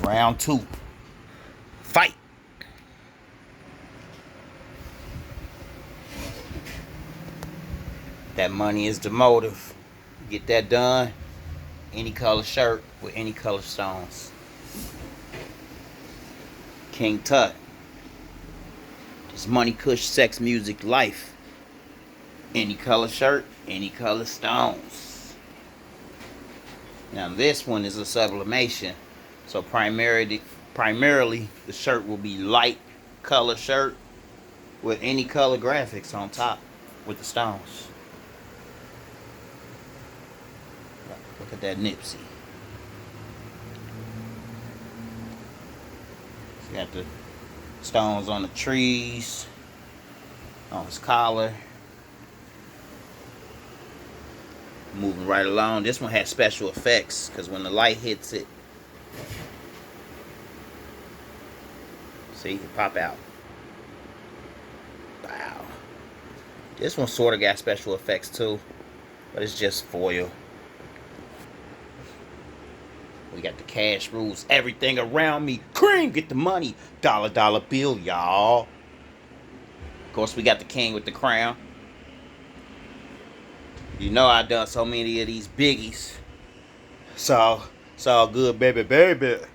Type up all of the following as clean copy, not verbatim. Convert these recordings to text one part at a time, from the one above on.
Round 2. Fight. That money is the motive. Get that done. Any color shirt with any color stones. King Tut. It's money, kush, sex, music, life. Any color shirt, any color stones. Now this one is a sublimation. So primarily the shirt will be light color shirt with any color graphics on top with the stones. Look at that nipsey. You got the stones on the trees, on his collar. Moving right along. This one has special effects because when the light hits it, see, it pop out. Wow. This one sort of got special effects too, but it's just foil. We got the cash rules everything around me. Cream, get the money. Dollar bill, y'all. Of course, we got the king with the crown. You know I done so many of these biggies. So it's all good, baby. The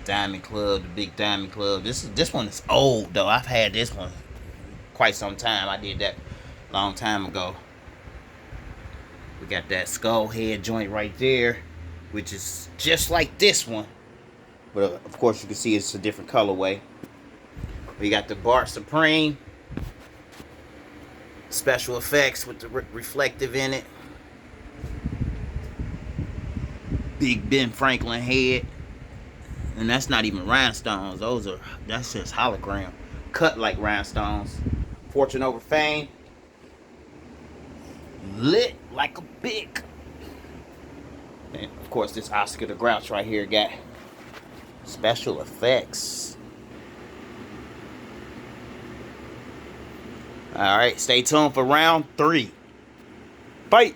diamond club, the big diamond club. This one is old though. I've had this one quite some time. I did that a long time ago. We got that skull head joint right there, which is just like this one, but of course you can see it's a different colorway. We got the Bart Supreme, special effects with the reflective in it. Big Ben Franklin head, and that's not even rhinestones. That's just hologram, cut like rhinestones. Fortune over fame, lit like a big. And of course, this Oscar the Grouch right here got special effects. Alright, stay tuned for round 3. Fight!